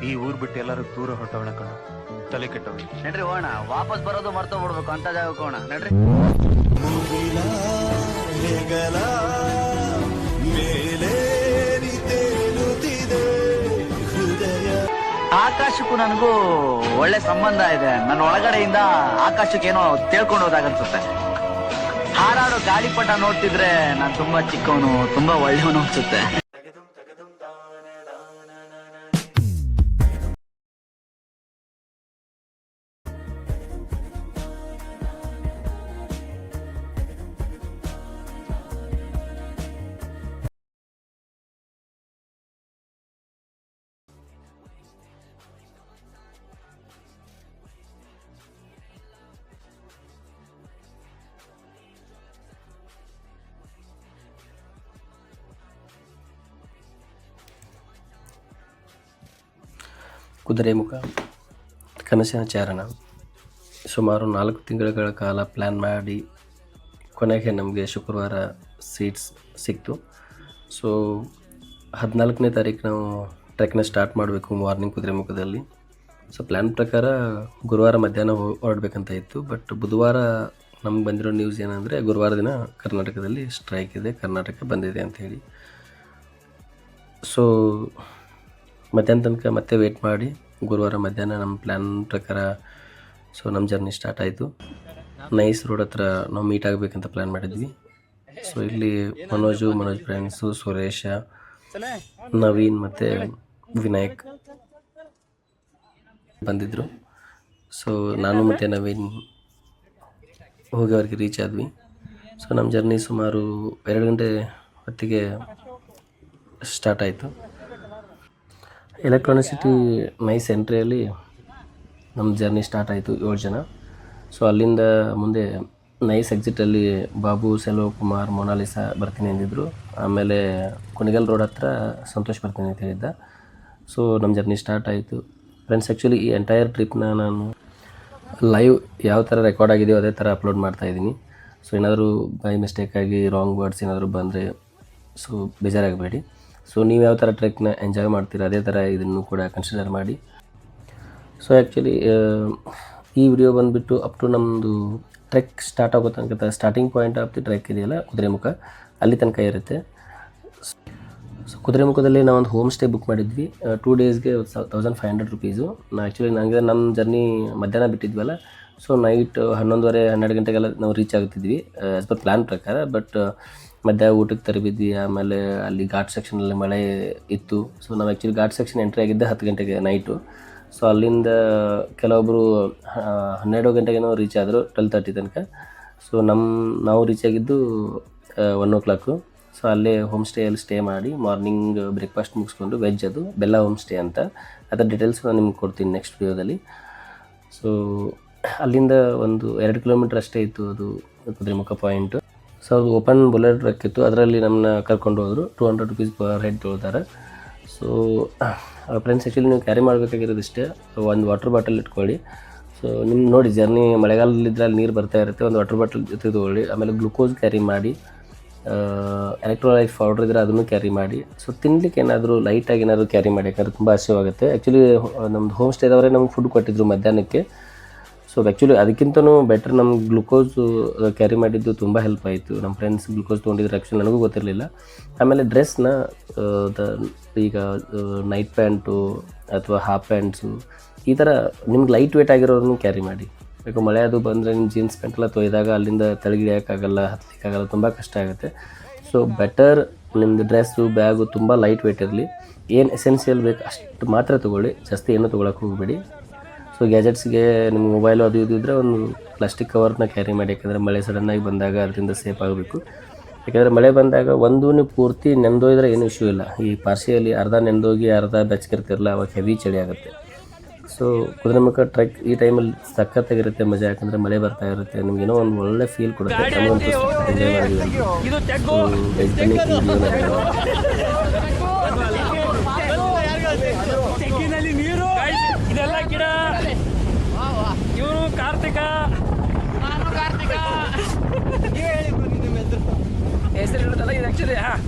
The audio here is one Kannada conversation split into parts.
ಈ ಊರ್ ಬಿಟ್ಟು ಎಲ್ಲರೂ ದೂರ ಹೊರಟವಳ ಕಣ, ತಲೆ ಕೆಟ್ಟವಳು. ನಡ್ರಿ ಹೋಣ, ವಾಪಸ್ ಬರೋದು ಮರ್ತೋಗ್ಬಿಡ್ಬೇಕು ಅಂತ ಜಾಗಕ್ಕೆ ಹೋಣ. ನಡ್ರಿ. ಆಕಾಶಕ್ಕೂ ನನಗೂ ಒಳ್ಳೆ ಸಂಬಂಧ ಇದೆ. ನನ್ನ ಒಳಗಡೆಯಿಂದ ಆಕಾಶಕ್ಕೆ ಏನೋ ತಿಳ್ಕೊಂಡು ಹೋದಾಗನ್ಸುತ್ತೆ. ಹಾರಾಡೋ ಗಾಳಿಪಟ ನೋಡ್ತಿದ್ರೆ ನಾನು ತುಂಬಾ ಚಿಕ್ಕವನು, ತುಂಬಾ ಒಳ್ಳೆಯವನು ಅನ್ಸುತ್ತೆ. ಕುದುರೆಮುಖ ಕನಸಿನ ಚಾರಣ. ಸುಮಾರು 4 ತಿಂಗಳುಗಳ ಕಾಲ ಪ್ಲ್ಯಾನ್ ಮಾಡಿ ಕೊನೆಗೆ ನಮಗೆ ಶುಕ್ರವಾರ ಸೀಟ್ಸ್ ಸಿಕ್ತು. ಸೊ 14ನೇ ತಾರೀಕು ನಾವು ಟ್ರೆಕ್ನ ಸ್ಟಾರ್ಟ್ ಮಾಡಬೇಕು ಮಾರ್ನಿಂಗ್ ಕುದುರೆಮುಖದಲ್ಲಿ. ಸೊ ಪ್ಲ್ಯಾನ್ ಪ್ರಕಾರ ಗುರುವಾರ ಮಧ್ಯಾಹ್ನ ಹೊರಡಬೇಕಂತ ಇತ್ತು. ಬಟ್ ಬುಧವಾರ ನಮ್ಗೆ ಬಂದಿರೋ ನ್ಯೂಸ್ ಏನಂದರೆ ಗುರುವಾರ ದಿನ ಕರ್ನಾಟಕದಲ್ಲಿ ಸ್ಟ್ರೈಕ್ ಇದೆ, ಕರ್ನಾಟಕ ಬಂದಿದೆ ಅಂಥೇಳಿ. ಸೊ ಮಧ್ಯಾಹ್ನ ತನಕ ಮತ್ತೆ ವೇಟ್ ಮಾಡಿ ಗುರುವಾರ ಮಧ್ಯಾಹ್ನ ನಮ್ಮ ಪ್ಲ್ಯಾನ್ ಪ್ರಕಾರ ಸೊ ನಮ್ಮ ಜರ್ನಿ ಸ್ಟಾರ್ಟ್ ಆಯಿತು. ನೈಸ್ ರೋಡ್ ಹತ್ರ ನಾವು ಮೀಟ್ ಆಗಬೇಕಂತ ಪ್ಲ್ಯಾನ್ ಮಾಡಿದ್ವಿ. ಸೊ ಇಲ್ಲಿ ಮನೋಜ್ ಫ್ರೆಂಡ್ಸು, ಸುರೇಶ, ನವೀನ್ ಮತ್ತು ವಿನಾಯಕ್ ಬಂದಿದ್ದರು. ಸೊ ನಾನು ಮತ್ತು ನವೀನ್ ಹೋಗಿ ಅವ್ರಿಗೆ ರೀಚ್ ಆದ್ವಿ. ಸೊ ನಮ್ಮ ಜರ್ನಿ ಸುಮಾರು 2 ಗಂಟೆ ಹೊತ್ತಿಗೆ ಸ್ಟಾರ್ಟ್ ಆಯಿತು. ಎಲೆಕ್ಟ್ರಾನಿಕ್ ಸಿಟಿ ನೈಸ್ ಎಂಟ್ರಿಯಲ್ಲಿ ನಮ್ಮ ಜರ್ನಿ ಸ್ಟಾರ್ಟ್ ಆಯಿತು, 7 ಜನ. ಸೊ ಅಲ್ಲಿಂದ ಮುಂದೆ ನೈಸ್ ಎಕ್ಸಿಟಲ್ಲಿ ಬಾಬು, ಸೆಲ್ವಕುಮಾರ್, ಮೊನಾಲಿಸಾ ಬರ್ತೀನಿ ಅಂದಿದ್ದರು. ಆಮೇಲೆ ಕುಣಿಗಲ್ ರೋಡ್ ಹತ್ರ ಸಂತೋಷ್ ಬರ್ತೀನಿ ಅಂತ ಹೇಳಿದ್ದ. ಸೊ ನಮ್ಮ ಜರ್ನಿ ಸ್ಟಾರ್ಟ್ ಆಯಿತು. ಫ್ರೆಂಡ್ಸ್, ಆ್ಯಕ್ಚುಲಿ ಈ ಎಂಟೈರ್ ಟ್ರಿಪ್ನ ನಾನು ಲೈವ್ ಯಾವ ಥರ ರೆಕಾರ್ಡ್ ಆಗಿದೆಯೋ ಅದೇ ಥರ ಅಪ್ಲೋಡ್ ಮಾಡ್ತಾಯಿದ್ದೀನಿ. ಸೊ ಏನಾದರೂ ಬೈ ಮಿಸ್ಟೇಕಾಗಿ ರಾಂಗ್ ವರ್ಡ್ಸ್ ಏನಾದರೂ ಬಂದರೆ ಸೊ ಬೇಜಾರಾಗಬೇಡಿ. ಸೊ ನೀವು ಯಾವ ಥರ ಟ್ರೆಕ್ನ ಎಂಜಾಯ್ ಮಾಡ್ತೀರ ಅದೇ ಥರ ಇದನ್ನು ಕೂಡ ಕನ್ಸಿಡರ್ ಮಾಡಿ. ಸೊ ಆ್ಯಕ್ಚುಲಿ ಈ ವಿಡಿಯೋ ಬಂದುಬಿಟ್ಟು ಅಪ್ ಟು ನಮ್ಮದು ಟ್ರೆಕ್ ಸ್ಟಾರ್ಟ್ ಆಗೋ ತನಕ starting point of the trek ಇದೆಯಲ್ಲ ಕುದುರೆಮುಖ, ಅಲ್ಲಿ ತನಕ ಇರುತ್ತೆ. ಸೊ ಕುದುರೆಮುಖದಲ್ಲಿ ನಾವೊಂದು ಹೋಮ್ ಸ್ಟೇ ಬುಕ್ ಮಾಡಿದ್ವಿ. 2 ಡೇಸ್ಗೆ 1500 ರುಪೀಸು. ಆ್ಯಕ್ಚುಲಿ ನನಗೆ ನಮ್ಮ ಜರ್ನಿ ಮಧ್ಯಾಹ್ನ ಬಿಟ್ಟಿದ್ವಲ್ಲ, ಸೊ ನೈಟ್ 11:30-12 ಗಂಟೆಗೆಲ್ಲ ನಾವು ರೀಚ್ ಆಗ್ತಿದ್ವಿ ಆ್ಯಸ್ ಪರ್ ಪ್ಲ್ಯಾನ್ ಪ್ರಕಾರ. ಬಟ್ ಮಧ್ಯಾಹ್ನ ಊಟಕ್ಕೆ ತರಬಿದ್ವಿ. ಆಮೇಲೆ ಅಲ್ಲಿ ಘಾಟ್ ಸೆಕ್ಷನಲ್ಲಿ ಮಳೆ ಇತ್ತು. ಸೊ ನಾವು ಆ್ಯಕ್ಚುಲಿ ಘಾಟ್ ಸೆಕ್ಷನ್ ಎಂಟ್ರಿ ಆಗಿದ್ದೆ 10 ಗಂಟೆಗೆ ನೈಟು. ಸೊ ಅಲ್ಲಿಂದ ಕೆಲವೊಬ್ಬರು 12 ಗಂಟೆಗೇನೋ ರೀಚ್ ಆದರು, 12:30 ತನಕ. ಸೊ ನಾವು ರೀಚ್ ಆಗಿದ್ದು 1 o'clock. ಸೊ ಅಲ್ಲೇ ಹೋಮ್ ಸ್ಟೇಯಲ್ಲಿ ಸ್ಟೇ ಮಾಡಿ ಮಾರ್ನಿಂಗ್ ಬ್ರೇಕ್ಫಾಸ್ಟ್ ಮುಗಿಸ್ಕೊಂಡು ವೆಜ್, ಅದು ಬೆಲ್ಲ ಹೋಮ್ ಸ್ಟೇ ಅಂತ. ಅದರ ಡೀಟೇಲ್ಸ್ ನಾನು ನಿಮ್ಗೆ ಕೊಡ್ತೀನಿ ನೆಕ್ಸ್ಟ್ ವಿಡಿಯೋದಲ್ಲಿ. ಸೊ ಅಲ್ಲಿಂದ ಒಂದು 2 ಕಿಲೋಮೀಟ್ರ್ ಅಷ್ಟೇ ಇತ್ತು ಅದು ಕುದುರೆಮುಖ ಪಾಯಿಂಟು. ಸೊ ಅದು ಓಪನ್ ಬುಲೆಟ್ ಟ್ರಕ್ ಇತ್ತು, ಅದರಲ್ಲಿ ನಮ್ಮನ್ನ ಕರ್ಕೊಂಡು ಹೋದರು. 200 ರುಪೀಸ್ ಪರ್ ಹೆಡ್ ತೊಗೊಳ್ತಾರೆ. ಸೊ ಫ್ರೆಂಡ್ಸ್, ಆ್ಯಕ್ಚುಲಿ ನೀವು ಕ್ಯಾರಿ ಮಾಡಬೇಕಾಗಿರೋದು ಇಷ್ಟೇ, ಒಂದು ವಾಟರ್ ಬಾಟಲ್ ಇಟ್ಕೊಳ್ಳಿ. ಸೊ ನಿಮ್ಮ ನೋಡಿ ಜರ್ನಿ ಮಳೆಗಾಲದಲ್ಲಿದ್ದರೆ ಅಲ್ಲಿ ನೀರು ಬರ್ತಾ ಇರುತ್ತೆ, ಒಂದು ವಾಟರ್ ಬಾಟಲ್ ಜೊತೆ ತೊಗೊಳ್ಳಿ. ಆಮೇಲೆ ಗ್ಲುಕೋಸ್ ಕ್ಯಾರಿ ಮಾಡಿ, ಎಲೆಕ್ಟ್ರೋಲೈಟ್ ಪೌಡ್ರ್ ಇದ್ದರೆ ಅದನ್ನು ಕ್ಯಾರಿ ಮಾಡಿ. ಸೊ ತಿನ್ನಲಿಕ್ಕೆ ಏನಾದರೂ ಲೈಟಾಗಿ ಏನಾದರೂ ಕ್ಯಾರಿ ಮಾಡಿ, ಯಾಕಂದರೆ ತುಂಬ ಹಸಿವಾಗುತ್ತೆ. ಆ್ಯಕ್ಚುಲಿ ನಮ್ಮದು ಹೋಮ್ ಸ್ಟೇದವರೇ ನಮ್ಗೆ ಫುಡ್ ಕೊಟ್ಟಿದ್ರು ಮಧ್ಯಾಹ್ನಕ್ಕೆ. ಸೊ ಆ್ಯಕ್ಚುಲಿ ಅದಕ್ಕಿಂತಲೂ ಬೆಟರ್ ನಮ್ಗೆ ಗ್ಲುಕೋಸು ಕ್ಯಾರಿ ಮಾಡಿದ್ದು ತುಂಬ ಹೆಲ್ಪ್ ಆಯಿತು. ನಮ್ಮ ಫ್ರೆಂಡ್ಸ್ ಗ್ಲುಕೋಸ್ ತೊಗೊಂಡಿದ್ರು, ಆ್ಯಕ್ಚುಲಿ ನನಗೂ ಗೊತ್ತಿರಲಿಲ್ಲ. ಆಮೇಲೆ ಡ್ರೆಸ್ನ ಈಗ ನೈಟ್ ಪ್ಯಾಂಟು ಅಥವಾ ಹಾಫ್ ಪ್ಯಾಂಟ್ಸು ಈ ಥರ ನಿಮ್ಗೆ ಲೈಟ್ ವೇಟ್ ಆಗಿರೋದನ್ನು ಕ್ಯಾರಿ ಮಾಡಿ. ಯಾಕೆ ಮಳೆ ಅದು ಬಂದರೆ ನಿಮ್ಮ ಜೀನ್ಸ್ ಪ್ಯಾಂಟೆಲ್ಲ ತೊಯ್ದಾಗ ಅಲ್ಲಿಂದ ತೆಳಗಿಳಿಯೋಕ್ಕಾಗಲ್ಲ, ಹತ್ತಲಿಕ್ಕಾಗಲ್ಲ, ತುಂಬ ಕಷ್ಟ ಆಗುತ್ತೆ. ಸೊ ಬೆಟರ್ ನಿಮ್ಮದು ಡ್ರೆಸ್ಸು, ಬ್ಯಾಗು ತುಂಬ ಲೈಟ್ ವೇಟ್ ಇರಲಿ. ಏನು ಎಸೆನ್ಷಿಯಲ್ ಬೇಕು ಅಷ್ಟು ಮಾತ್ರ ತೊಗೊಳ್ಳಿ, ಜಾಸ್ತಿ ಏನೂ ತೊಗೊಳಕ್ಕೆ ಹೋಗಬೇಡಿ. ಸೊ ಗ್ಯಾಜೆಟ್ಸ್ಗೆ ನಿಮ್ಮ ಮೊಬೈಲು ಅದು ಇದು ಇದ್ದರೆ ಒಂದು ಪ್ಲಾಸ್ಟಿಕ್ ಕವರ್ನ ಕ್ಯಾರಿ ಮಾಡಿ, ಯಾಕೆಂದರೆ ಮಳೆ ಸಡನ್ನಾಗಿ ಬಂದಾಗ ಅದರಿಂದ ಸೇಫ್ ಆಗಬೇಕು. ಯಾಕೆಂದರೆ ಮಳೆ ಬಂದಾಗ ಒಂದು ನೀವು ಪೂರ್ತಿ ನೆಂದೋಯ್ದರೆ ಏನು ಇಶ್ಯೂ ಇಲ್ಲ. ಈ ಪಾರ್ಶಿಯಲ್ಲಿ ಅರ್ಧ ನೆಂದೋಗಿ ಅರ್ಧ ಬೆಚ್ಚಗಿರ್ತಿರಲ್ಲ, ಅವಾಗ ಹೆವಿ ಚಳಿ ಆಗುತ್ತೆ. ಸೊ ಕುದುರೆಮುಖ ಟ್ರೆಕ್ ಈ ಟೈಮಲ್ಲಿ ಸಖತ್ತಾಗಿರುತ್ತೆ ಮಜಾ, ಯಾಕಂದರೆ ಮಳೆ ಬರ್ತಾ ಇರುತ್ತೆ, ನಿಮಗೇನೋ ಒಂದು ಒಳ್ಳೆ ಫೀಲ್ ಕೊಡುತ್ತೆ. ನಮಗಂತೂ ಎಂಜಾಯ್ ಮಾಡಿದ್ವಿ. ಕಾರ್ತಿಕ ಹೆಸರು ಹೇಳುತ್ತಲ್ಲ ಇದು ಆ್ಯಕ್ಚುಲಿ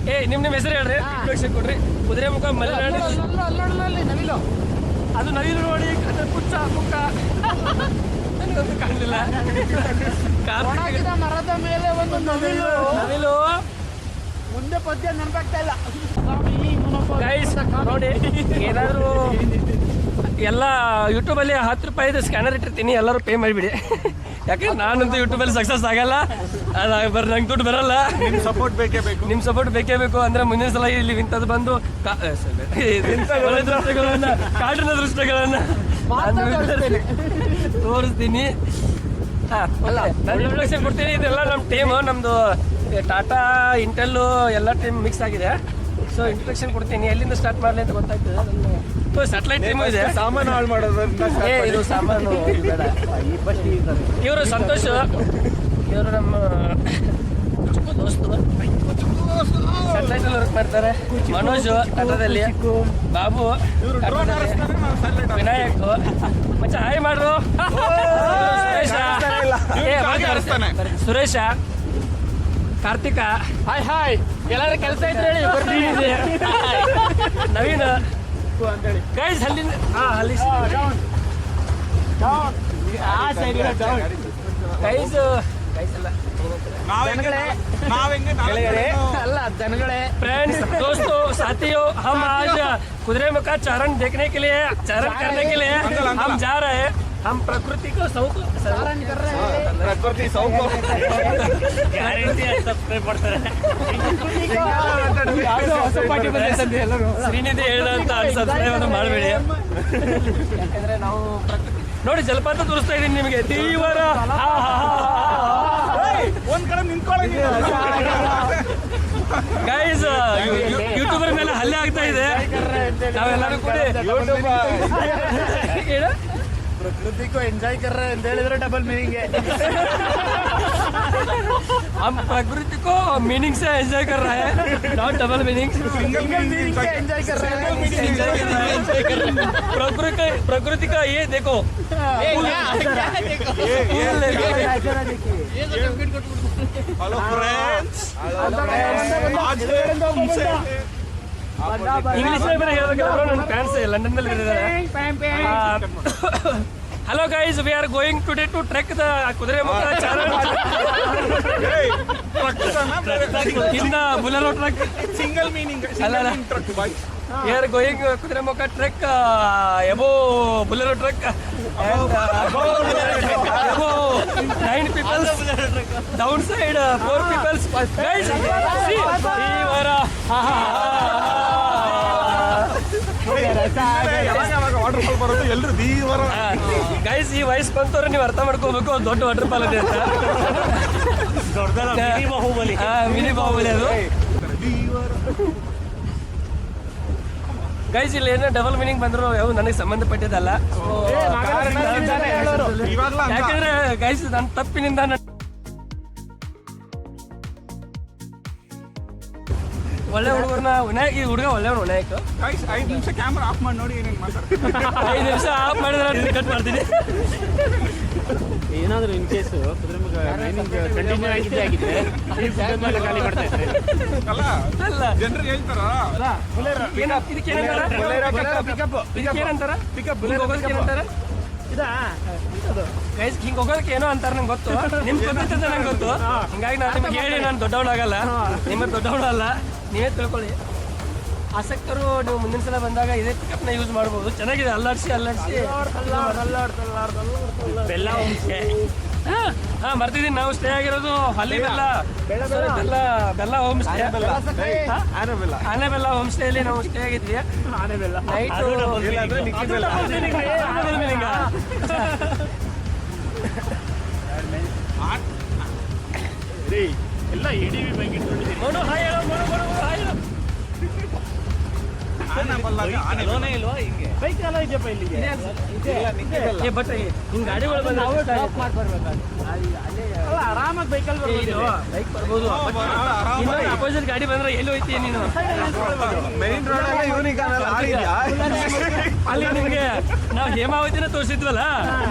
ನಿಮ್ಮ ಹೆಸರು ಹೇಳ್ರಿ, ಕೊಡ್ರಿ. ಕುದುರೆಮುಖ ಮಲೆನಾಡು ಅದು ನವಿಲು ನೋಡಿ ಕಣ್ಣು ಪುಚ್ಚ ಮುಖ ನನಗಂತೂ ಕಾಣಲಿಲ್ಲ. ಮರದ ಮೇಲೆ ಒಂದು ನವಿಲು ನವಿಲು ಮುಂದೆ ಪದ್ಯ ನೆನಪಾಗ್ತಾ ಇಲ್ಲ. ಗೈಸ್ ನೋಡಿ, ಏನಾದರೂ ಎಲ್ಲ ಯೂಟ್ಯೂಬಲ್ಲಿ 10 ರೂಪಾಯಿದು ಸ್ಕ್ಯಾನರ್ ಇಟ್ಟಿರ್ತೀನಿ, ಎಲ್ಲರೂ ಪೇ ಮಾಡಿಬಿಡಿ. ಯಾಕಂದ್ರೆ ನಾನಂತೂ ಯೂಟ್ಯೂಬಲ್ಲಿ ಸಕ್ಸಸ್ ಆಗಲ್ಲ, ಅದು ನಂಗೆ ದುಡ್ಡು ಬರಲ್ಲ. ನಿಮ್ ಸಪೋರ್ಟ್ ಬೇಕೇ ಬೇಕು. ನಿಮ್ಮ ಸಪೋರ್ಟ್ ಬೇಕೇ ಬೇಕು. ಅಂದರೆ ಮುಂದಿನ ಸಲ ಇಲ್ಲಿ ಇಂಥದ್ದು ಬಂದು ಕಾಡಿನ ದೃಶ್ಯಗಳನ್ನು ತೋರಿಸ್ತೀನಿ. ಹಾಂ, ಅಲ್ಲ ನಾನು ಇಂಟ್ರೊಡಕ್ಷನ್ ಕೊಡ್ತೀನಿ. ಇದೆಲ್ಲ ನಮ್ಮ ಟೀಮು, ನಮ್ಮದು ಟಾಟಾ ಇಂಟೆಲ್ಲು ಎಲ್ಲ ಟೀಮ್ ಮಿಕ್ಸ್ ಆಗಿದೆ. ಸೊ ಇಂಟ್ರೊಡಕ್ಷನ್ ಕೊಡ್ತೀನಿ, ಎಲ್ಲಿಂದ ಸ್ಟಾರ್ಟ್ ಮಾಡಲಿ ಅಂತ ಗೊತ್ತಾಗ್ತದೆ. ನನ್ನ ಸ್ಯಾಟಲೈಟ್ ಟೀಮು ಇದೆ. ಸಾಮಾನು ಹಾಳು ಮಾಡೋದ್ರಿಂದ ಇದು ಸಾಮಾನು ಬೇಡ. ಇವರು ಸಂತೋಷ್, ಇವರು ನಮ್ಮ ದೋಸ್ತು, ಸ್ಯಾಟಲೈಟ್ ಅಲ್ಲಿ ವರ್ಕ್ ಮಾಡ್ತಾರೆ. ಮನೋಜ್ ಟಾಟಾದಲ್ಲಿ, ಬಾಬು ಟಾಟಾದಲ್ಲಿ, ವಿನಾಯಕ್ ಮಚ್ಚ ಹಾಯ್ ಮಾಡ್ರು, ಸುರೇಶ, ಕಾರ್ತಿಕ ಹಾಯ್ ಹಾಯ್, ಎಲ್ಲಾರು ಕೆಲಸ ಇದ್ರೆ ಹೇಳಿ ಬರ್ತೀನಿ. ನವೀನ್ ಗೈಸ್ ಅಲ್ಲಿಂದ ಅಲ್ಲಿ ಗೈಸ್ ಗೈಸ್ ಅಲ್ಲ ಅಲ್ಲ ದನಗಳೇ, फ्रेंड्स दोस्तों साथियों, हम आज कुदिरेमुख का चारण देखने के लिए, चारण करने के लिए हम जा रहे हैं. हम प्रकृति को ಪ್ರಕೃತಿ ಸೌಕರ್ಯ ಶ್ರೀನಿಧಿ ಹೇಳಿದಂತ ಸಬ್ಸ್ಕ್ರೈಬ್ ಅನ್ನು ಮಾಡಬೇಡಿ. ಯಾಕಂದ್ರೆ ನಾವು ಪ್ರಕೃತಿ ನೋಡಿ ಜಲಪಾತ ತೋರಿಸ್ತಾ ಇದ್ದೀನಿ ನಿಮಗೆ. ತೀವ್ರ ಒಂದ್ ಕಡೆ ನಿಂತ್ಕೊಳ್ಳಿ. ಗೈಸ್, ಯೂಟ್ಯೂಬರ್ ಮೇಲೆ ಹಲ್ಲೆ ಆಗ್ತಾ ಇದೆ. ನಾವೆಲ್ಲರೂ ಕೂಡ प्रकृति को एंजॉय कर रहे हैं ಅಂತ ಹೇಳಿದ್ರೆ ಡಬಲ್ मीनिंग है. हम प्रकृति को मीनिंग से एंजॉय कर रहे हैं, not double meaning. Single meaning से एंजॉय कर रहे हैं. प्रकृति का ये देखो, हेलो फ्रेंड्स, ಇಂಗ್ಲಿಷ್ ನನ್ನ ಫ್ಯಾನ್ಸ್ ಲಂಡನ್ ನಲ್ಲಿ ಇದ್ದಾರೆ. Hello guys, we are going today to trek the Kudremukh ಚಾರಣ in the Bolero truck. Single meaning truck boy. We are going Kudremukh trek ಎಬೋ Bolero truck. Nine people, downside 4 people. Guys, see, waterfall ಬರೋದು ಎಲ್ಲರೂ ದೀವರ. ಗೈಸ್, ಈ ವಯಸ್ಸು ಬಂತವ್ರೆ ನೀವು ಅರ್ಥ ಮಾಡ್ಕೋಬೇಕು, ದೊಡ್ಡ ವಾಟರ್ ಫಾಲ್ ಇದೆ ಅಂತ. ಮಿನಿ ಬಾಹುಬಲಿ ಅದು. ಗೈಸ್, ಇಲ್ಲಿ ಏನೋ ಡಬಲ್ ಮೀನಿಂಗ್ ಬಂದ್ರು ಯಾವ ನನಗೆ ಸಂಬಂಧಪಟ್ಟಿದ್ದಲ್ಲ. ಯಾಕಂದ್ರೆ ಗೈಸ್, ನನ್ನ ತಪ್ಪಿನಿಂದ ಒಳ್ಳೆ ಹುಡುಗರನ್ನ ವಿನಾಯಕ್, ಈ ಹುಡುಗ ಒಳ್ಳೆಯವನು ವಿನಾಯಕ್. 5 ನಿಮಿಷ ಕ್ಯಾಮ್ರಾ ಆಫ್ ಮಾಡಿ ನೋಡಿ ಏನೇನು ಮಾತಾಡ್ತಾರೆ. 5 ನಿಮಿಷ ಆಫ್ ಮಾಡಿದ್ರೆ ಕಟ್ ಮಾಡ್ತೀನಿ. ಏನಾದರೂ in case Kudremukh mining continue ಆಗಿದ್ರೆ ಖಾಲಿ ಮಾಡ್ತಾ ಇದ್ದಾರೆ. ಅಲ್ಲ ಅಲ್ಲ, ಜನರು ಹೇಳ್ತಾರ ಇದಕ್ಕೇನಂತಾರ ಗೈಸ್, ಹಿಂಗೆ ಹೋಗೋದಕ್ಕೆ ಏನೋ ಅಂತಾರೆ ನಂಗೆ ಗೊತ್ತು. ನಿಮ್ಗೆ ಗೊತ್ತಿರ್ತದೆ ನಂಗೆ ಗೊತ್ತು. ಹಿಂಗಾಗಿ ನಾನು ನಿಮ್ಗೆ ಹೇಳಿ ನಾನು ದೊಡ್ಡವನಾಗಲ್ಲ, ನಿಮ್ಮ ದೊಡ್ಡವನಲ್ಲ, ನೀವೇ ತಿಳ್ಕೊಳ್ಳಿ. ಆಸಕ್ತರು ನೀವು ಮುಂದಿನ ಸಲ ಬಂದಾಗ ಇದೇ ಪಿಕಪ್ನ ಯೂಸ್ ಮಾಡ್ಬೋದು. ಚೆನ್ನಾಗಿದೆ, ಅಲ್ಲಾಡಿಸಿ ಬೆಲ್ಲ ಹೋಮ್ ಸ್ಟೇ. ಹಾಂ, ಬರ್ತಿದ್ದೀನಿ. ನಾವು ಸ್ಟೇ ಆಗಿರೋದು ಅಲ್ಲಿ ಬೆಲ್ಲ ಹೋಮ್ ಸ್ಟೇ, ಆನೆಬೆಲ್ಲ ಹೋಮ್ ಸ್ಟೇ ಅಲ್ಲಿ ನಾವು ಸ್ಟೇ ಆಗಿದ್ವಿ. ನೈಟು ಎಲ್ಲ ಎಡಿವಿ ಬೈಕ್ ಇಟ್ಕೊಂಡಿದ್ದೀರಿ. ಇಲ್ವಾ ಹಿಂಗೆ ಬೈಕ್ ಎಲ್ಲ ಇದೆಯಪ್ಪ ಇಲ್ಲಿಗೆ. ಬಟ್ ಹಿಂಗೆ ಗಾಡಿಗಳು ಬಂದು ಆರಾಮಾಗಿ ಬೈಕಲ್ಲಿ ಬೈಕ್ ಬರ್ಬೋದು. ಅಪೋಸಿಟ್ ಗಾಡಿ ಬಂದ್ರೆ ಎಲ್ಲಿ ಹೋಯ್ತೀಯ ನೀನು? ಮೈನ್ ರೋಡ್ ಅಲ್ಲಿ ನಿಮಗೆ ನಾವು ಹೇಮಾವತಿನ ತೋರಿಸಿದ್ವಲ್ಲ,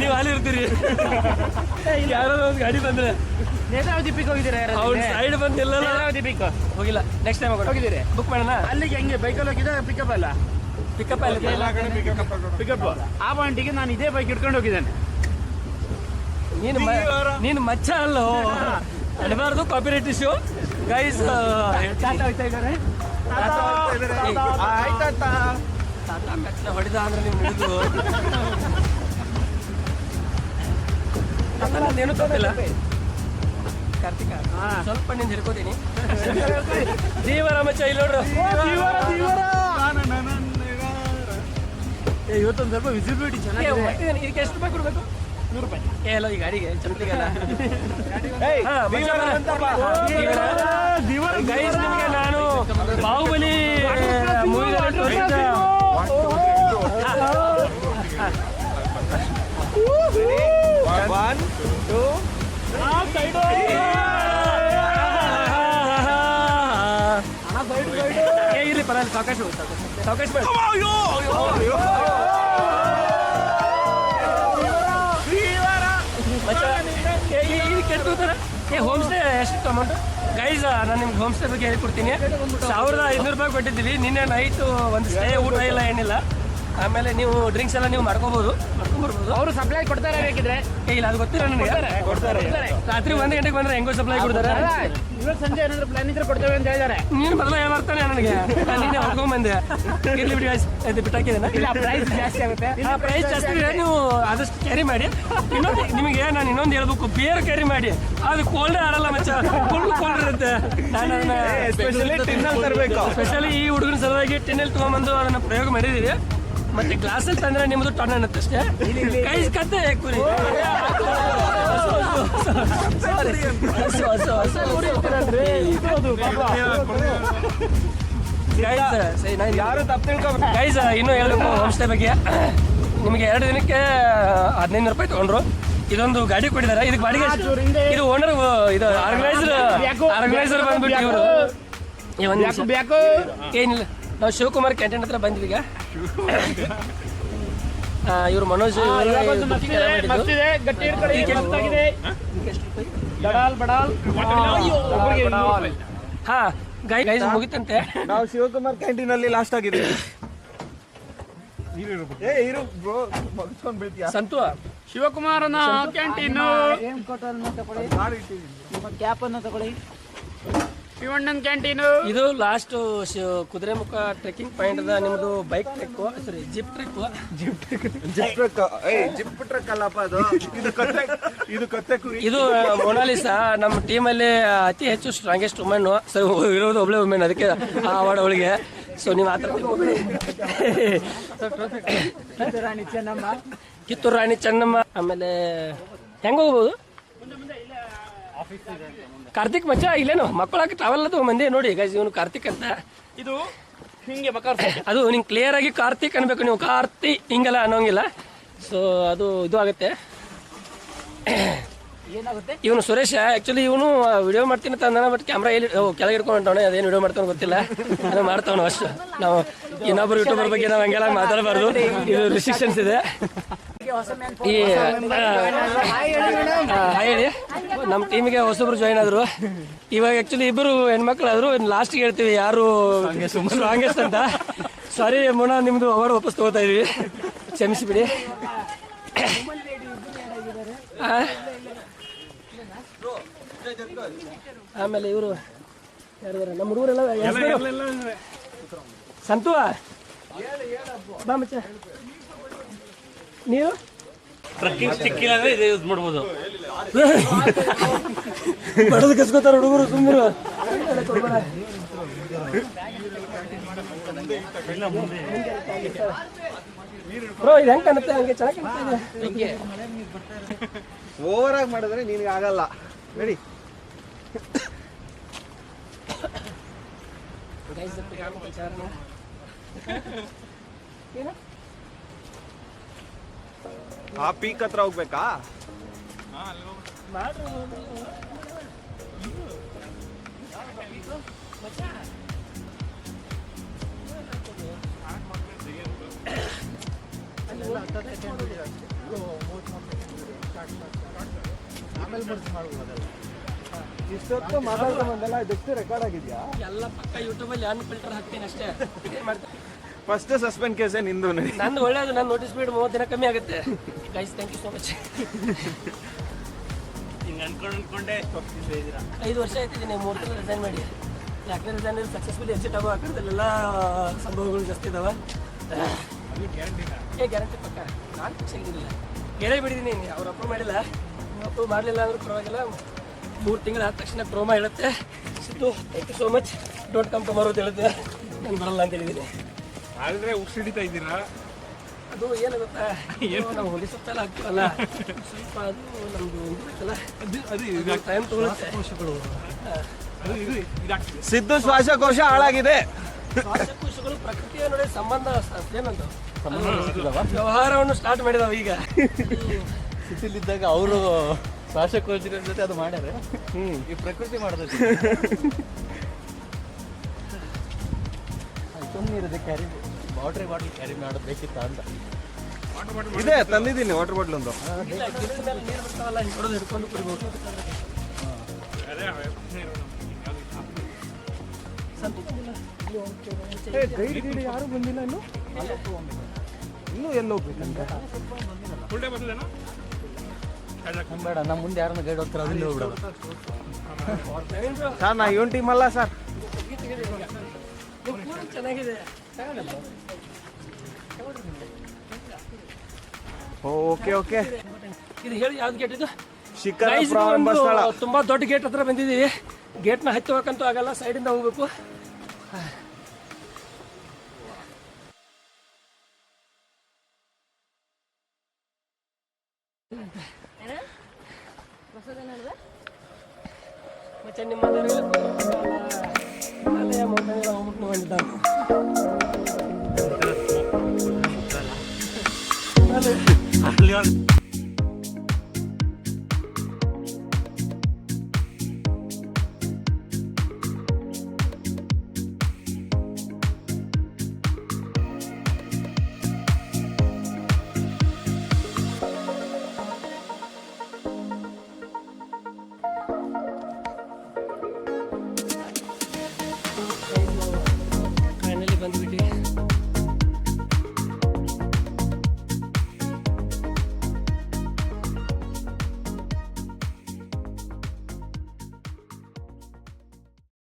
ನೀವು ಅಲ್ಲಿ ಇರ್ತೀರಿ. ಯಾರಾದ್ರೂ ಒಂದು ಗಾಡಿ ಬಂದ್ರೆ ನೇತ್ರಾವತಿ ಪಿಕ್ ಹೋಗಿದ್ದೀರಾ? ಅವ್ರ ಸೈಡ್ ಬಂದಿಲ್ಲ, ನೇತ್ರಾವತಿ ಪಿಕ್ ಹೋಗಿಲ್ಲ. Next time ಹೋಗಿದ್ದೀರಿ? ಬುಕ್ ಮಾಡೋಣ. ಅಲ್ಲಿಗೆ ಹೆಂಗೆ ಬೈಕಲ್ಲಿ ಹೋಗಿದ್ದ ಪಿಕಪ್ ಅಲ್ಲ? ಪಿಕಪ್ ಅಲ್ಲಿ ಪಿಕಪ್ ಆ ಪಾಯಿಂಟಿಗೆ ನಾನು ಇದೇ ಬೈಕ್ ಇಟ್ಕೊಂಡು ಹೋಗಿದ್ದೇನೆ. ನೀನು ಮಚ್ಚ ಅಲ್ಲೋ, ಅಡಬಾರ್ದು ಕಾಪಿರೈಟ್ ಇಶ್ಯೂ. ಗೈಸ್ ಹೋಗ್ತಾ ಇದ್ದಾರೆ, ತಾತ ಮೆಟ್ಲ ಹೊಡಿದ ಅಂದ್ರೆ ನೀವು ಹಿಡಿದು ಏನು ತಪ್ಪಿಲ್ಲ. ಕಾರ್ತಿಕ ಸ್ವಲ್ಪ ನಿಂದ ಹಿಡ್ಕೋತೀನಿ. ಜೀವರ ಮಚ್ಚ ಇಲ್ಲಿ ನೋಡ್ರು. ಇವತ್ತೊಂದು ಸ್ವಲ್ಪ ವಿಸಿಬಿಲಿಟಿ ಚೆನ್ನಾಗಿದೆ. ಇದಕ್ಕೆ ಎಷ್ಟು ರೂಪಾಯಿ ಕೊಡ್ಬೇಕು? 100 ರೂಪಾಯಿ. ಎಲ್ಲ ಈ ಗಾಡಿಗೆ ಚಂದ್ಲಿಗೆಲ್ಲ. ಗೈಸ್ ನಿಮಗೆ ನಾನು ಬಾಹುಬಲಿ ಮೂವಿದಲ್ಲಿ ತೋರಿಸಿದ ಇರ್ಲಿ ಪರವಾಗಿಲ್ಲ, ಸಾವಕಾಶ ಸಾವಕಾಶ ಬೇಡ. ಹೋಮ್ ಸ್ಟೇ ಎಷ್ಟು ಅಮೌಂಟ್? ಗೈಸ್ ನಾನು ನಿಮ್ಗೆ ಹೋಮ್ ಸ್ಟೇ ಬಗ್ಗೆ ಹೇಳ್ಕೊಡ್ತೀನಿ. 1500 ರೂಪಾಯಿ ಕೊಟ್ಟಿದ್ದೀವಿ. ನಿನ್ನೆ ನೈಟು ಒಂದು ಸ್ಟೇ, ಊಟ ಇಲ್ಲ ಏನಿಲ್ಲ. ಆಮೇಲೆ ನೀವು ಡ್ರಿಂಕ್ಸ್ ಎಲ್ಲ ನೀವು ಮಾಡ್ಕೊಬೋದು, ಮಾಡ್ಕೊಂಬರ್ಬೋದು. ಅವರು ಸಪ್ಲೈ ಕೊಡ್ತಾರೆ ಬೇಕಿದ್ರೆ. ಇಲ್ಲ ಅದು ಗೊತ್ತಿಲ್ಲ ನನಗೆ. ರಾತ್ರಿ 1 ಗಂಟೆಗೆ ಬಂದ್ರೆ ಹೆಂಗೋ ಸಪ್ಲೈ ಕೊಡ್ತಾರೆ. ಇವತ್ತು ಸಂಜೆ ಏನಾದ್ರು ಪ್ಲಾನ್ ಇದ್ರೆ ಕೊಡ್ತೇವೆ ಅಂತ ಹೇಳಿದ್ದಾರೆ. ನೀನು ಮೊದಲ ಹೇಳ್ತಾನೆ ನನಗೆ, ನಿನ್ನೆ ಹೊಡ್ಕೊಂಡ್ಬಂದೆ. ಇರ್ಲಿ ಬಿಡಿ ಗೈಸ್, ಇದು ಬಿಟ್ಟಾಕಿದ್ದೇನೆ. ಇಲ್ಲ ಪ್ರೈಸ್ ಜಾಸ್ತಿ ಆಗುತ್ತೆ. ಪ್ರೈಸ್ ಜಾಸ್ತಿ ಇದೆ, ನೀವು ಆದಷ್ಟು ಕ್ಯಾರಿ ಮಾಡಿ. ಇನ್ನೊಂದು ನಿಮಗೆ ನಾನು ಇನ್ನೊಂದು ಹೇಳ್ಬೇಕು, ಬಿಯರ್ ಕ್ಯಾರಿ ಮಾಡಿ. ಅದು ಕೋಲ್ಡ್ ಆಡಲ್ಲ ಮಚ್ಚ, ಕೋಲ್ಡ್ ಇರುತ್ತೆ. ನಾನು ಅದನ್ನ ಸ್ಪೆಷಲಿ ಈ ಹುಡುಗನ ಸಲುವಾಗಿ ಟಿನ್ನಲ್ಲಿ ತೊಗೊಂಬಂದು ಅದನ್ನ ಪ್ರಯೋಗ ಮಾಡಿದ್ದೀವಿ. ಮತ್ತೆ ಗ್ಲಾಸಲ್ಲಿ ತಂದ್ರೆ ನಿಮ್ಮದು ಟನ್ ಅನ್ನತ್ತೆ ಅಷ್ಟೇ. ಗೈಸ್ ಕತ್ತೆ ಕುರಿ ಯಾರು ತಪ್ಪು ತಿಳ್ಕೊಬೇಕು. ಗೈಸ್ ಇನ್ನೂ ಹೇಳ್ಬೇಕು ಹೋಮ್ ಸ್ಟೇ ಬಗ್ಗೆ. ನಿಮಗೆ 2 ದಿನಕ್ಕೆ 1500 ರೂಪಾಯಿ ತಗೊಂಡ್ರು. ಇದೊಂದು ಗಾಡಿ ಕೊಟ್ಟಿದ್ದಾರೆ. ಇದಕ್ಕೆ ಬಾಡಿಗೆ ಇದು ಓನರ್, ಇದು ಆರ್ಗನೈಸರ್ ಬಂದ್ಬಿಟ್ಟು ಇವರು. ಏನಿಲ್ಲ, ನಾವು ಶಿವಕುಮಾರ್ ಕ್ಯಾಂಟೀನ್ ಹತ್ರ ಬಂದ್ವಿ ಈಗ. ಇವರು ಮನೋಜ್ ಹಾ ಗೈಸ್ ಮುಗಿತಂತೆ. ನಾವು ಶಿವಕುಮಾರ್ ಕ್ಯಾಂಟೀನ್ ಅಲ್ಲಿ ಲಾಸ್ಟ್ ಆಗಿದ್ದೀವಿ. ಸಂತು ಶಿವಕುಮಾರನ ಕ್ಯಾಂಟೀನ್ ಕ್ಯಾಪ್ ಅನ್ನು ತಗೊಳ್ಳಿ. ಶಿವಣ್ಣನ ಕ್ಯಾಂಟೀನು ಇದು ಲಾಸ್ಟ್ ಕುದುರೆಮುಖ ಟ್ರೆಕ್ಕಿಂಗ್ ಪಾಯಿಂಟ್ ಅದ. ನಿಮ್ದು ಬೈಕ್ ಟ್ರೆಕ್, ಸಾರಿ ಜಿಪ್ ಟ್ರೆಕ್. ಜಿಪ್ ಟ್ರಕ್ ಅಲ್ಲಪ್ಪ ಅದು, ಇದು ಕತ್ತೆ ಕುರಿ. ಇದು ಮೊನಾಲಿಸಾ ನಮ್ಮ ಟೀಮಲ್ಲಿ ಅತಿ ಹೆಚ್ಚು ಸ್ಟ್ರಾಂಗೆಸ್ಟ್ ವುಮೆನ್. ಸರ್ ಇರೋದು ಒಬ್ಳೆ ವುಮೆನ್, ಅದಕ್ಕೆ ಆ ಅವಾರ್ಡ್ ಅವಳಿಗೆ. ಸೊ ನೀವು ಆ ಥರ ಕಿತ್ತೂರು ರಾಣಿ ಚೆನ್ನಮ್ಮ. ಆಮೇಲೆ ಹೆಂಗೆ ಹೋಗ್ಬೋದು? ಕಾರ್ತಿಕ್ ಮಚ್ಚ ಇಲ್ಲೇನು ಮಕ್ಕಳಾಗಿ ಟ್ರಾವೆಲ್ ಅದು ಮಂದಿ ನೋಡಿ. ಗೈಸ್ ಇವನು ಕಾರ್ತಿಕ್ ಅಂತ. ಇದು ಹಿಂಗೆ ಮಕರ್ ಅದು ನಿಂಗೆ ಕ್ಲಿಯರ್ ಆಗಿ ಕಾರ್ತಿಕ್ ಅನ್ಬೇಕು ನೀವು, ಕಾರ್ತಿ ಹಿಂಗೆಲ್ಲ ಅನ್ನೋಂಗಿಲ್ಲ. ಸೊ ಅದು ಇದು ಆಗುತ್ತೆ. ಏನಾಗುತ್ತೆ? ಇವನು ಸುರೇಶ್ ಆ್ಯಕ್ಚುಲಿ ಇವನು ವಿಡಿಯೋ ಮಾಡ್ತೀನಿ ತಂದಾನ, ಬಟ್ ಕ್ಯಾಮ್ರಾ ಎಲ್ಲಿ ಕೆಳಗೆ ಇಟ್ಕೊಂಡವನೆ. ಅದೇನು ವಿಡಿಯೋ ಮಾಡ್ತಾನೆ ಗೊತ್ತಿಲ್ಲ, ಅದನ್ನು ಮಾಡ್ತಾವನು ಅಷ್ಟು. ನಾವು ಇನ್ನೊಬ್ಬರು ಯೂಟ್ಯೂಬರ್ ಬಗ್ಗೆ ನಾವು ಹಂಗೆಲ್ಲ ಮಾತಾಡಬಾರ್ದು, ಇದು ರಿಸ್ಟ್ರಿಕ್ಷನ್ಸ್ ಇದೆ. ಈ ಹೇಳಿ ನಮ್ಮ ಟೀಮಿಗೆ ಹೊಸಬ್ರು ಜಾಯ್ನ್ ಆದರು. ಇವಾಗ ಆ್ಯಕ್ಚುಲಿ ಇಬ್ಬರು ಹೆಣ್ಮಕ್ಳು ಆದರು. ಲಾಸ್ಟ್ಗೆ ಹೇಳ್ತೀವಿ ಯಾರು ಸ್ಟ್ರಾಂಗೆಸ್ಟ್ ಅಂತ. ಸಾರಿ ಮುನಾ, ನಿಮ್ಮದು ಅವಾರ್ಡ್ ವಾಪಸ್ ತೊಗೋತಾ ಇದೀವಿ, ಕ್ಷಮಿಸಿಬಿಡಿ. ಆಮೇಲೆ ಇವರು ಯಾರು ನಮ್ಮ ಹುಡುಗರೆಲ್ಲ ಸಂತು ಬಾ ಮಚ್ಚ. ನೀವು ಟ್ರಕ್ಕಿಂಗ್ ಸ್ಟಿಕ್ ಇಲ್ಲ ಅಂದ್ರೆ ಇದು ಯೂಸ್ ಮಾಡ್ಬೋದು. ಬಡದು ಕಸ್ಕೋತಾರ ಹುಡುಗರು, ಸುಮ್ಮನೆ ಬ್ರೋ. ಇದು ಹೆಂಗೆ ಕಾಣುತ್ತೆ? ಹಂಗೆ ಚೆನ್ನಾಗಿ ಕಾಣುತ್ತೆ. ಓವರ್ ಆಗಿ ಮಾಡಿದ್ರೆ ನಿನಗೆ ಆಗಲ್ಲ. ನಡಿ. ಆ ಪೀಕ್ ಹತ್ರ ಹೋಗ್ಬೇಕಾ? ಇಷ್ಟೊತ್ತು ಮಾತಾಡ್ತಾ ಬಂದಲ್ಲ, ಇದಕ್ಕೆ ರೆಕಾರ್ಡ್ ಆಗಿದ್ಯಾ? ಎಲ್ಲ ಪಕ್ಕ ಯೂಟ್ಯೂಬಲ್ಲಿ ಅನ್ ಫಿಲ್ಟರ್ ಹಾಕ್ತೀನಿ ಅಷ್ಟೇ. ಫಸ್ಟ್ ಸಸ್ಪೆಂಡ್ ಕೇಸ್ ನಿಂದು ನಂದು ಒಳ್ಳೇದು, ನನ್ನ ನೋಟಿಸ್ ಪೀರಿಯಡ್ 30 ದಿನ ಕಮ್ಮಿ ಆಗುತ್ತೆ. Guys thank you so much. ಹಿಂಗೆ ಅನ್ಕೊಂಡೆ 5 ವರ್ಷ ಆಯ್ತಿದ್ದೀನಿ 3 ತಿಂಗಳು ರಿಸೈನ್ ಮಾಡಿ. ಯಾಕಂದ್ರೆ ರಿಸೈನ್ ಸಕ್ಸಸ್ಫುಲಿ ಎಕ್ಸಿಟ್ ಆಗೋ ಆಕರದಲ್ಲೆಲ್ಲ ಸಂಭವಗಳು ಜಾಸ್ತಿ ಇದಾವೆ. ಗ್ಯಾರಂಟಿ ಪಕ್ಕ ನಾನು ಫಿಕ್ಸ್ ಆಗಿರಲಿಲ್ಲ, ಹೇಳೇ ಬಿಟ್ಟಿದ್ದೀನಿ. ಅವ್ರು ಅಪ್ರೂವ್ ಮಾಡಿಲ್ಲ, ಅಪ್ರೂವ್ ಮಾಡಲಿಲ್ಲ ಅಂದ್ರೂ ಪರವಾಗಿಲ್ಲ. 3 ತಿಂಗಳು ಆದ ತಕ್ಷಣ ಪ್ರೋಮಾ ಹೇಳುತ್ತೆ, Siddu thank you so much, don't come tomorrow ಅಂತ ಹೇಳುತ್ತೆ. ನಾನು ಬರಲ್ಲ ಅಂತ ಹೇಳಿದ್ದೀನಿ. ಆದ್ರೆ ಉಸಿಡಿತಾ ಇದ್ದೀರಾ? ಅದು ಏನು ಗೊತ್ತಾ, ನಾವು ಹೊಲಿ ಸುತ್ತಲ್ಲ ಆಗ್ತೀವಲ್ಲ, ಸ್ವಲ್ಪ ಅದು ನಮ್ದು ಇದು ಬೇಕಲ್ಲ, ಅದು ಟೈಮ್ ತಗೊಳುತ್ತೆ. ಸಿದ್ದು ಶ್ವಾಸಕೋಶ ಹಾಳಾಗಿದೆ. ಶ್ವಾಸಕೋಶಗಳು ಪ್ರಕೃತಿಯ ನೋಡಿ ಸಂಬಂಧ ಏನಂತ ವ್ಯವಹಾರವನ್ನು ಸ್ಟಾರ್ಟ್ ಮಾಡಿದಾವೆ ಈಗ. ಸಿಟಿಲಿದ್ದಾಗ ಅವರು ಶ್ವಾಸಕೋಶದ ಜೊತೆ ಅದು ಮಾಡ್ಯಾರೆ, ಈ ಪ್ರಕೃತಿ ಮಾಡೋದು. ಸುಮ್ಮನಿರೋದೆ ಕ್ಯಾರಿ ವಾಟರ್ ಬಾಟಲ್ ಕ್ಯಾರಿ ಮಾಡೋದು ಬೇಕಿತ್ತ ಅಂತ. ಇದೆ ತಂದಿದ್ದೀನಿ ವಾಟರ್ ಬಾಟ್ಲ್ ಒಂದು. ಇಲ್ಲ, ಗಿಡದ ಮೇಲೆ ನೀರು ಬರ್ತಾವಲ್ಲ, ಹಿಂಗೆ ಹೊಡೆದು ಹಿಡ್ಕೊಂಡು ಕುಡಿಬೋದು. ಯಾರು ಬಂದಿಲ್ಲ ಇನ್ನೂ ಎಲ್ಲಿ ಹೋಗ್ಬೇಕಂತ. ಬೇಡ, ನಮ್ಮ ಮುಂದೆ ಯಾರನ್ನ ಗೈಡ್ ಹೋಗ್ತಾರೆ ಅದನ್ನ ಹೋಗ್ಬಿಡೋದು. ಸರ್ ನಾ ಇವನ್ ಟೀಮ್ ಅಲ್ಲ ಸರ್. ಚೆನ್ನಾಗಿದೆ. Okay okay. ಇದು ಹೇಳಿ ಯಾವ್ದು ಗೇಟ್ ಇದು? ಶಿಖರ Guys, ಇದು ಪ್ರಾರಂಭ ಒಂದು ಸ್ಥಳ. ತುಂಬಾ ದೊಡ್ಡ ಗೇಟ್ ಹತ್ರ ಬಂದಿದ್ದೀವಿ. ಗೇಟ್ನ ಹತ್ತಿ ಹೋಗಕ್ಕಂತೂ ಆಗಲ್ಲ, ಸೈಡಿಂದ ಹೋಗ್ಬೇಕು. ಮತ್ತೆ ನಿಮ್ಮ ಹಿಮಾಲಯ ಮೌಂಟೇನ್ ಹೋಗ್ಬಿಟ್ಟು ಬಂದಿದ್ದ